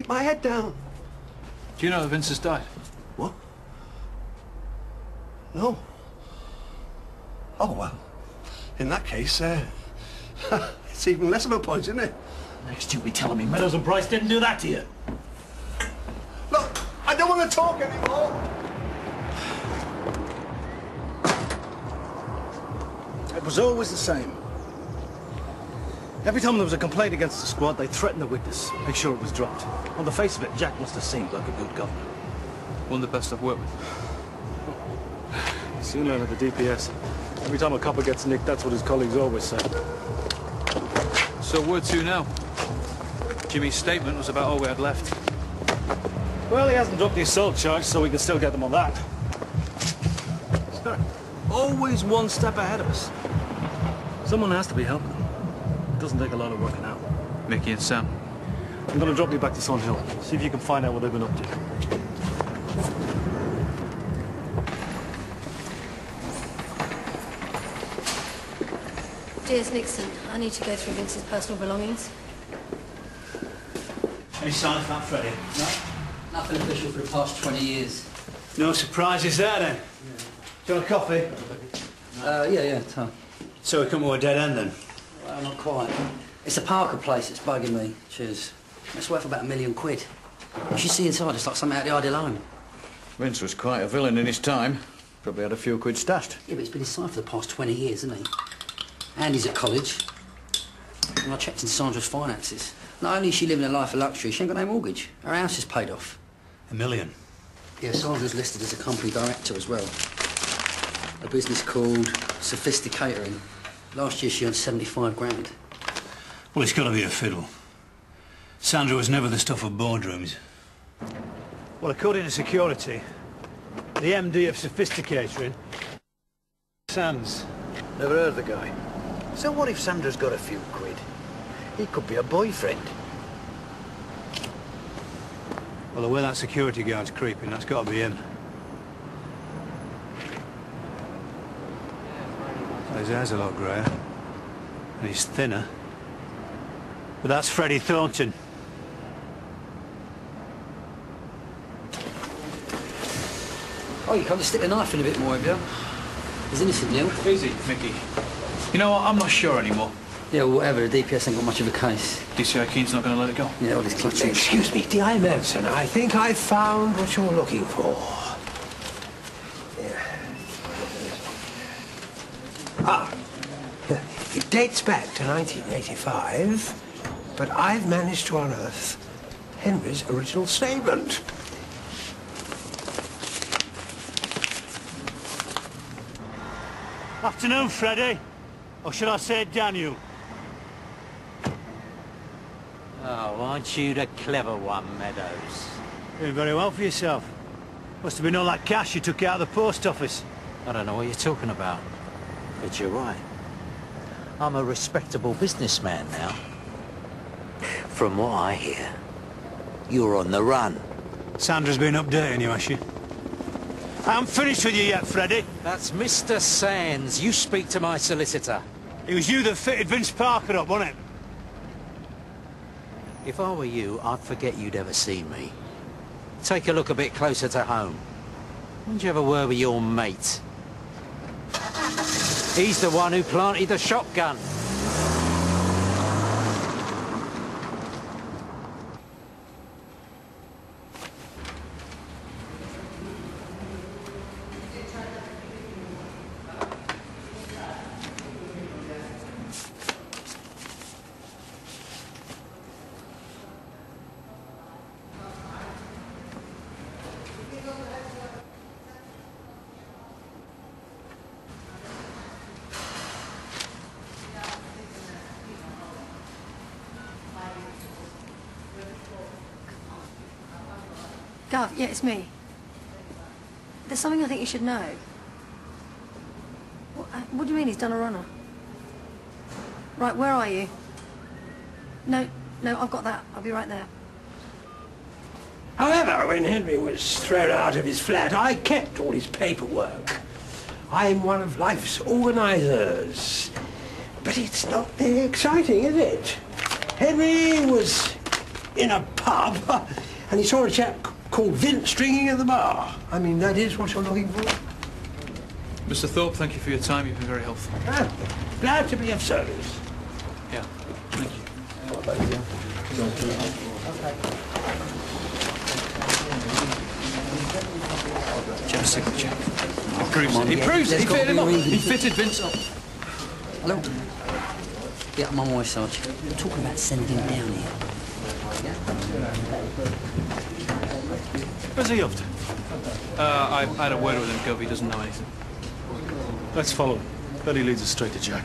Keep my head down. Do you know that Vince has died? What? No. Oh, well. In that case, it's even less of a point, isn't it? Next you'll be telling me Meadows and Price didn't do that to you. Look, I don't want to talk anymore. It was always the same. Every time there was a complaint against the squad, they threatened the witness, make sure it was dropped. On the face of it, Jack must have seemed like a good governor. One of the best I've worked with. Soon learn at the DPS. Every time a copper gets nicked, that's what his colleagues always say. So where to now? Jimmy's statement was about all we had left. Well, he hasn't dropped the assault charge, so we can still get them on that. Sir, always one step ahead of us. Someone has to be helping them. It doesn't take a lot of working out. Mickey and Sam. I'm going to drop you back to Sun Hill. See if you can find out what they've been up to. Dears Nixon, I need to go through Vince's personal belongings. Any sign of that, Freddie? No. Nothing official for the past 20 years. No surprises there, then? Yeah. Do you want a coffee? Yeah, Tom. So we come to a dead end, then? Well, not quite. It's the Parker place that's bugging me. Cheers. It's worth about £1 million. You should see inside. It's like something out of the ideal home. Vince was quite a villain in his time. Probably had a few quid stashed. Yeah, but it's been inside for the past 20 years, isn't he? Andy's at college. And I checked in Sandra's finances. Not only is she living a life of luxury, she ain't got no mortgage. Her house is paid off. $1 million? Yeah, Sandra's listed as a company director as well. A business called Sophisticatering. Last year she earned 75 grand. Well, it's got to be a fiddle. Sandra was never the stuff of boardrooms. Well, according to security, the MD of Sophisticatering... Sands. Never heard of the guy. So what if Sandra's got a few quid? He could be a boyfriend. Well, the way that security guard's creeping, that's got to be him. His hair's a lot greyer. And he's thinner. But that's Freddie Thornton. Oh, you can't just stick the knife in a bit more, have you? He's innocent, Neil. Easy, Mickey. You know what? I'm not sure anymore. Yeah, well, whatever. The DPS ain't got much of a case. DCI Keen's not going to let it go. Yeah, all his clutching. Excuse me, D.I. Manson. I think I found what you're looking for. Ah, it dates back to 1985, but I've managed to unearth Henry's original statement. Afternoon, Freddie. Or should I say Daniel? Oh, aren't you the clever one, Meadows? Doing very well for yourself. Must have been all that cash you took out of the post office. I don't know what you're talking about. But you're right. I'm a respectable businessman now. From what I hear, you're on the run. Sandra's been updating you, has she? I haven't finished with you yet, Freddie. That's Mr. Sands. You speak to my solicitor. It was you that fitted Vince Parker up, wasn't it? If I were you, I'd forget you'd ever seen me. Take a look a bit closer to home. When'd you have a word with your mate? He's the one who planted the shotgun. Gov, yeah, it's me. There's something I think you should know. What do you mean he's done a runner? Right, where are you? No, I've got that. I'll be right there. However, when Henry was thrown out of his flat, I kept all his paperwork. I'm one of life's organisers. But it's not very exciting, is it? Henry was in a pub and he saw a chap called Vince drinking at the bar. I mean, that is what you're looking for. Mr. Thorpe, thank you for your time. You've been very helpful. Ah, glad to be of service. Yeah, thank you. Check the signature. He proves it. He fitted him up. He fitted Vince up. Hello? Yeah, I'm on my way, Sarge. We're talking about sending him down here. Where's he off to? I had a word with him, Gov. He doesn't know anything. Let's follow him. Bet he leads us straight to Jack.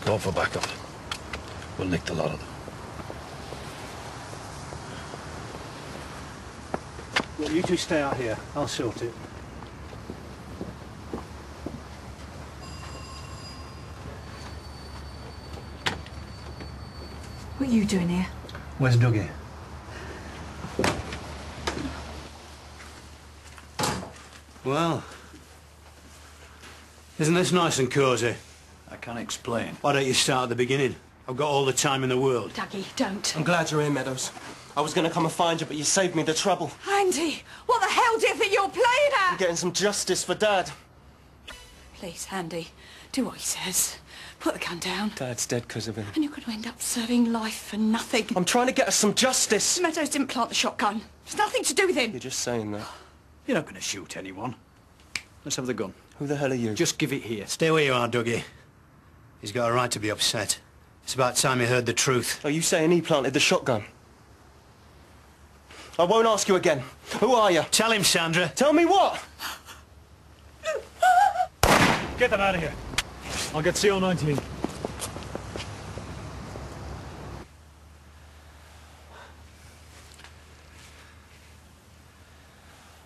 Go for backup. We'll nick the lot of them. Well, you two stay out here. I'll sort it. What are you doing here? Where's Dougie? Well, isn't this nice and cosy? I can't explain. Why don't you start at the beginning? I've got all the time in the world. Dougie, don't. I'm glad you're here, Meadows. I was going to come and find you, but you saved me the trouble. Andy, what the hell do you think you're playing I'm at? getting some justice for Dad. Please, Andy, do what he says. Put the gun down. Dad's dead because of him. And you're going to end up serving life for nothing. I'm trying to get us some justice. Meadows didn't plant the shotgun. It's nothing to do with him. You're just saying that. You're not going to shoot anyone. Let's have the gun. Who the hell are you? Just give it here. Stay where you are, Dougie. He's got a right to be upset. It's about time he heard the truth. Are you saying he planted the shotgun? I won't ask you again. Who are you? Tell him, Sandra. Tell me what? Get them out of here. I'll get CO19.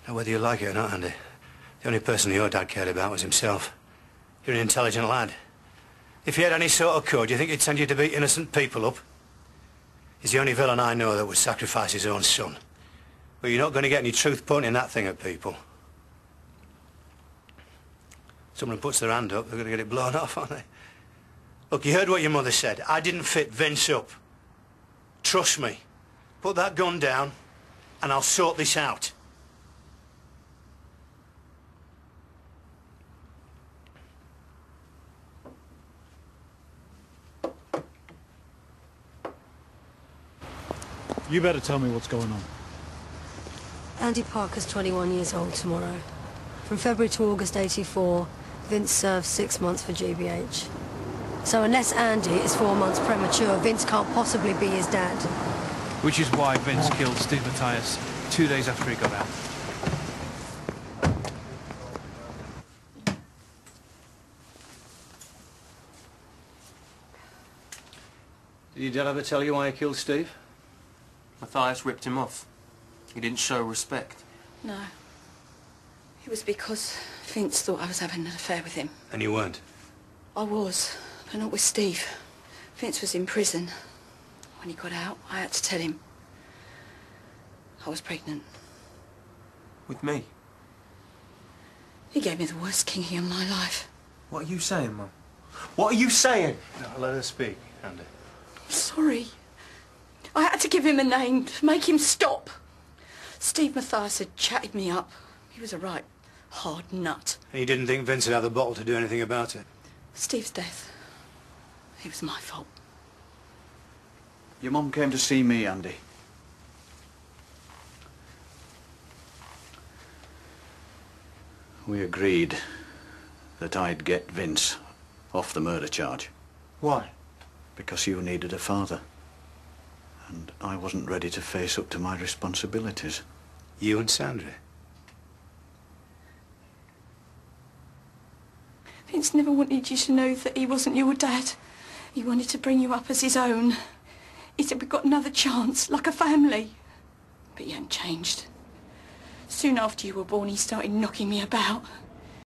Now, whether you like it or not, Andy, the only person your dad cared about was himself. You're an intelligent lad. If he had any sort of code, do you think he'd send you to beat innocent people up? He's the only villain I know that would sacrifice his own son. But you're not going to get any truth pointing that thing at people. Someone puts their hand up, they're going to get it blown off, aren't they? Look, you heard what your mother said. I didn't fit Vince up. Trust me. Put that gun down, and I'll sort this out. You better tell me what's going on. Andy Parker's 21 years old tomorrow. From February to August 84, Vince served 6 months for GBH. So unless Andy is 4 months premature, Vince can't possibly be his dad. Which is why Vince killed Steve Matthias 2 days after he got out. Did your dad ever tell you why he killed Steve? Matthias ripped him off. He didn't show respect. No. It was because Vince thought I was having an affair with him. And you weren't? I was, but not with Steve. Vince was in prison. When he got out, I had to tell him. I was pregnant. With me? He gave me the worst kinky in my life. What are you saying, Mum? What are you saying? No, let her speak, Andy. I'm sorry. I had to give him a name to make him stop. Steve Matthias had chatted me up. He was a right hard nut. And you didn't think Vince would have the bottle to do anything about it? Steve's death, it was my fault. Your mum came to see me, Andy. We agreed that I'd get Vince off the murder charge. Why? Because you needed a father. And I wasn't ready to face up to my responsibilities. You and Sandra? Vince never wanted you to know that he wasn't your dad. He wanted to bring you up as his own. He said we've got another chance, like a family. But he hadn't changed. Soon after you were born, he started knocking me about.